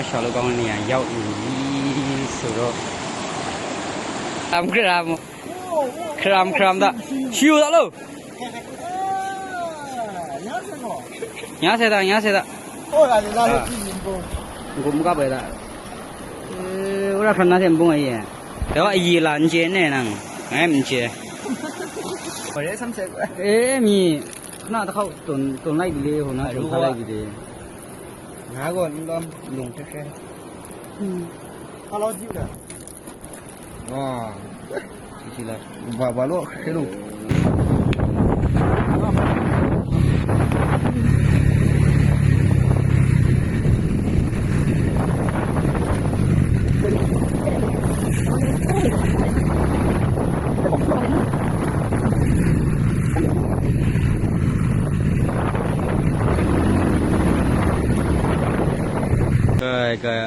ရှာလို့ကောင်းတဲ့နေရာရောက်ပြီဆိုတော့ခရမ်daရှူတာလို့ညာစေတာဟုတ်လားဒီလားကြည့်ရင်ပုံ ကိုမကပဲလားဟိုရခဏတဲ့ပုံရဲ့တော့အကြီးလာကျင်းနေနံငဲမကျဲဘာလဲဆမ်ဆက်မီခဏတစ်ခေါက်တွန်လိုက်ပြီလေဟိုနော်ရုပ်ထားလိုက်ပြီလေငါကောလုံခက်ခဲဟာလို့ကြည့်လားကြည့်လိုက်ဘာလို့ခဲလို့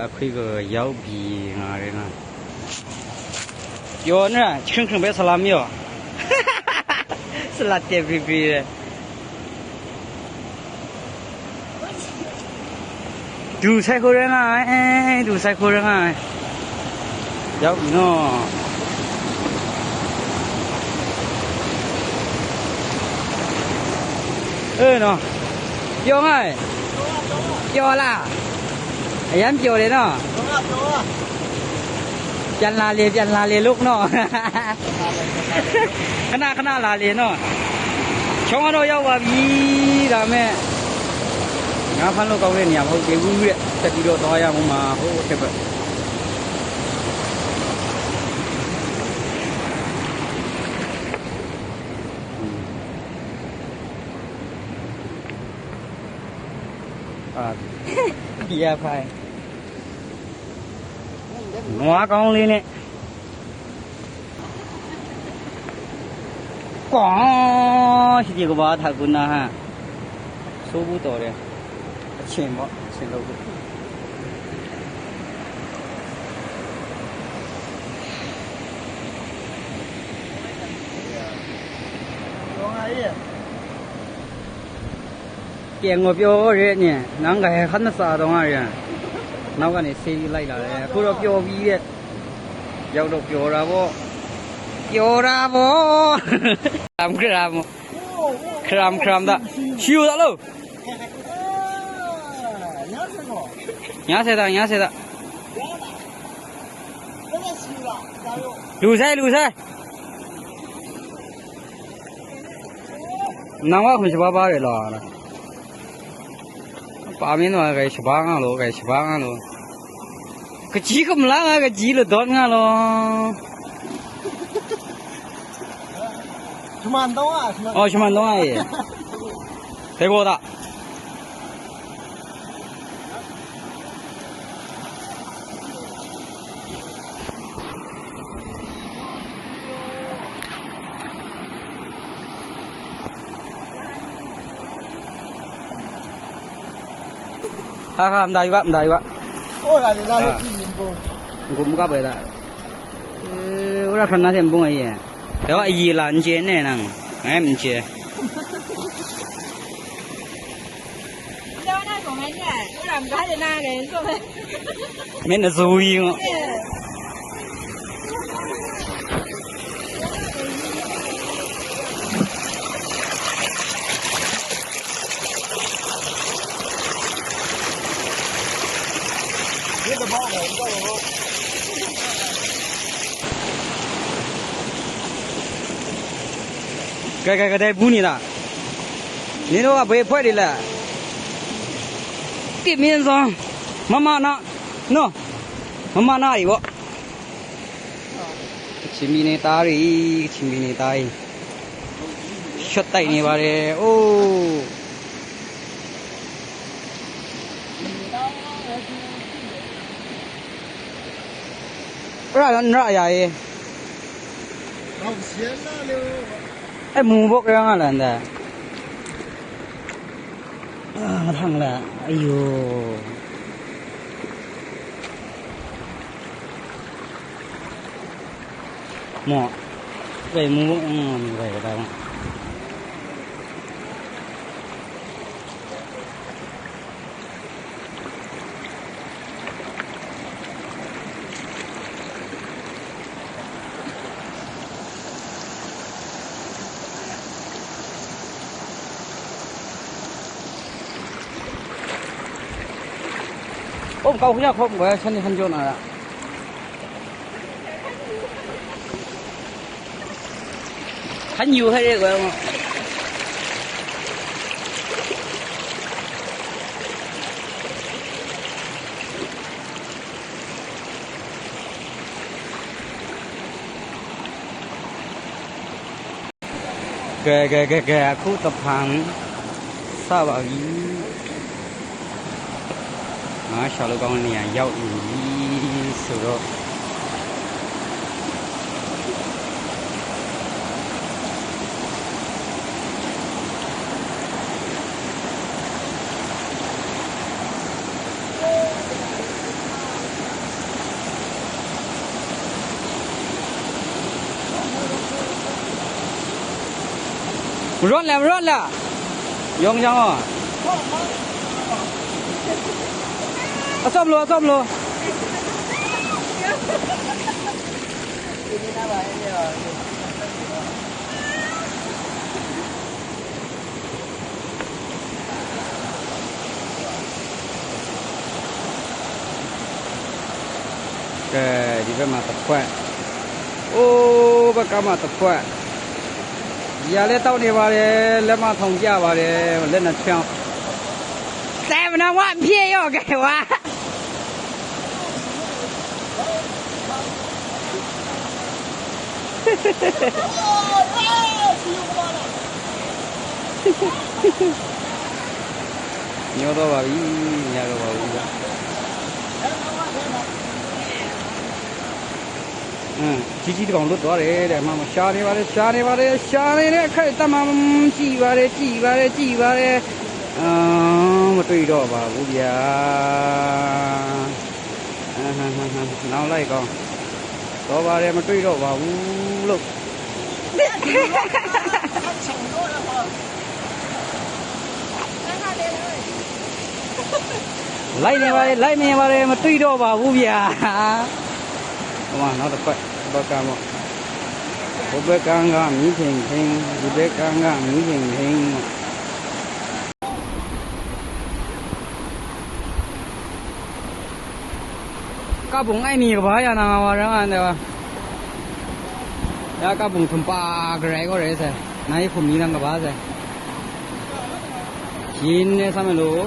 အခုကရောက်ပြီငါလည်းနော်ပြောနေတာခင်းပဲဆလာမီယောဆလာတဲ့ပြပြဒူဆိုင်ခိုရငါဒူဆိုင်ခိုရငါရောက်ပြီနော်နော်ပြောငါပြောလားအရန်ပြောတယ်နော်ပြန်လာလေlúc နော်ခဏလာလေနော်ချောင်းကတော့ရောက်ပါပြီဒါမဲ့ငါဖမ်းလို့ကောင်းတဲ့နေရာမဟုတ်သေးဘူးတဲ့တက်ပြီးတော့သွားရမှာဟိုတစ်ပတ်ဒီရဖိုင်နွားကောင်းလေးနဲ့ကွာရှိဒီကဘာထာကုနာဟာစိုးဘူးတော်တယ်အချင်းပေါ့အချင်းလို့ပြန်ငိုပြောရဲညနန်းကဲခဏစားတော့ရနောက်ကနေဆေးလိုက်လာတယ်အခုတော့ပျော်ပြီးရဲ့ရောက်တော့ပျော်တာပေါ့ခရမ်daရှူတာလို့ညာစေတာလူဆိုင်နောင်ကခွန်ချပါပါလေလားပါမင်းတော့ကဲချပါငါလို့ကကြီးကမလားကကြီးလို့တော့ငါလို့ရှမန်တော့ရှမန်တော့ရဲ့တေဘောတာဟာမဒါယူကဟုတ်လားဒီလားကြည့်ရင်ပုံကိုမကပဲလားဟိုရခဏတဲ့ပုံရဲ့တော့အကြီးလာကျင်းနေနံငဲမကျဲတော့那种没见我咋不赶紧拿给人做呗မင်းနဇူးကြီးကဲတဲ့ဘူးနေတာနင်တို့ကဘယ်ဖွဲ့တွေလဲတိမင်းဆောင်မမနာနော်မမနာရီပေါ့ချင်းမီနေတာရီရှော့တိုက်နေပါတယ်အိုးအဲ့ဒါနရအရာရဲ့好咸呐溜အဲ့မူဘုတ်ရငါလန်တဲ့မထမ်းလားအယိုမောပဲမူဘုတ်ပဲဒါက ôm cầu cái không có chân chân chôn à khá nhiều hay đấy của em kìa khu tập hàng sao bảo ý nó sao lúc con này dâu ý sửa rồi rót là dùng cho à xong luôn kìa đi về mà tập khỏe ô bác cá mà tập khỏe giờ lấy tàu này vào đây lấy mà thông gia vào đây lên là chèo xem nó quá phía vô cái quá nhiều đâu vào nhà đâu vào chỉ còn lúc đó để mà xa đi đấy khai tâm chỉ vào đấy mà tùy đó vào vũ bia nào lại con đó vào đây mà tùy đó vào vũ lúc lấy mẹ vào đây mà tùy đó vào vũ bia mà nó được vậy bao cả một bố càng gà mỹ hình bố càng gà mỹ hình cá bùng ai mì của bà ya nào mà rằng anh đâu ya cá bùng thùng ba cái có đấy sao này phun mì năng của bà sao chín này sao mà lố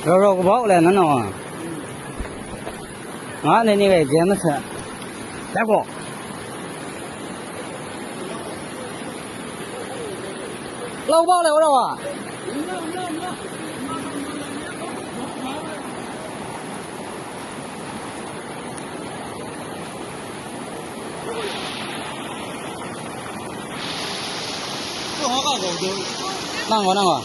rồi cái bó này nó nọ nó nên như vậy nó sẽ đáp bộ lâu bao lâu đâu à năng à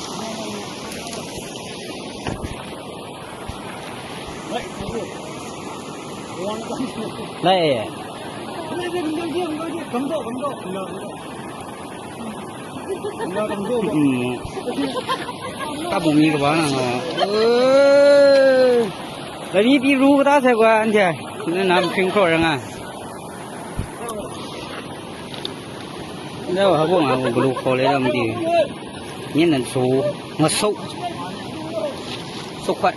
đây cấm độ cá bùng mì của bà nào là đi ru ta sẽ qua anh chị nên làm phim khổ rằng à đâu hả bố mà ru khổ lấy làm gì nhìn là số mà sâu khỏe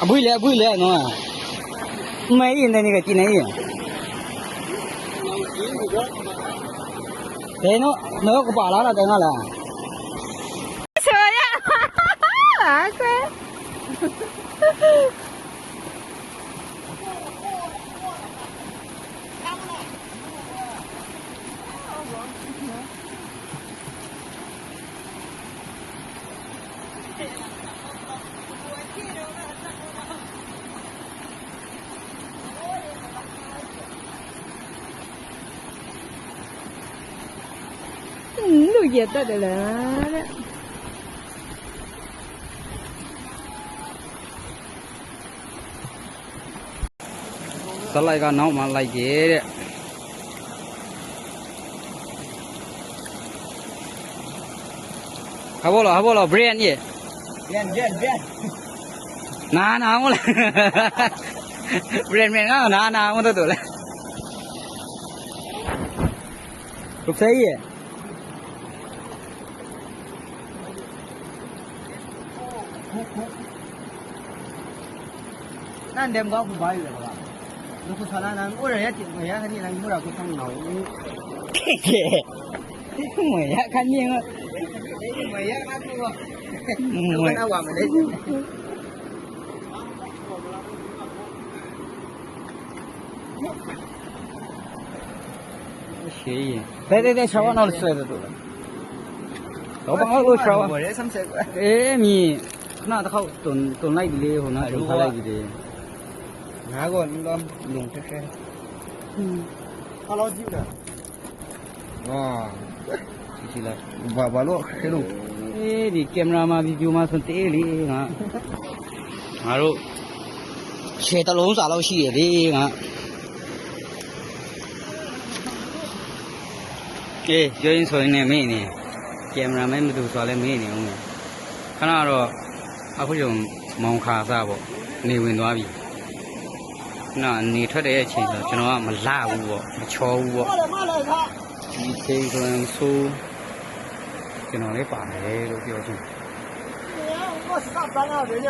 à bui lẹ nó à mấy gì này cái gì này thế nó có bảo là cái nào là trời ạ 又也得的了。စလိုက်ကနောက်မှလိုက်တယ်တဲ့ဟာဘောလား brand ကြီး Bien. နာမလား brand ငါနာမတော့လေဘယ်ဆိုင်ရဲ့那你们搞不白了吧？如果说那我这也进，我也和你那木料给他们弄，မရခန်းကြီးငါ我也拿这个，我那我们的。 ရှေးရင်တဲ့ချောင်းတော့ဆွဲတယ်တူလားတော့ဘာလို့ချောင်း 我这什么车？ အေးမြင်ခဏတစ်ခေါက်တွန်လိုက်ပြီလေဟိုနာတွန်ထားလိုက်ပြီလေ 哪个你都弄这些？他老久了。哇， ကြည့်လိုက် 把路黑路。 အေးဒီကင်မရာမှာဗီဒီယိုမှာဆိုတေးလေငါတို့ရှယ်တစ်လုံးစာလောက်ရှိရလေငါအေးပြောရင်ဆိုရင်လည်းမေ့နေကင်မရာမဲမတူဆိုလည်းမေ့နေအောင်ခဏတော့အခုကျုံမောင်ခါစားပေါ့နေဝင်သွားပြီနော်နေထွက်တဲ့အချိန်ဆိုကျွန်တော်ကမလှဘူးပေါ့မချောဘူးပေါ့ဒီချိန်ဆိုရင်ဆိုကျွန်တော်လည်းပါတယ်လို့ပြောချင်我上班了，人家。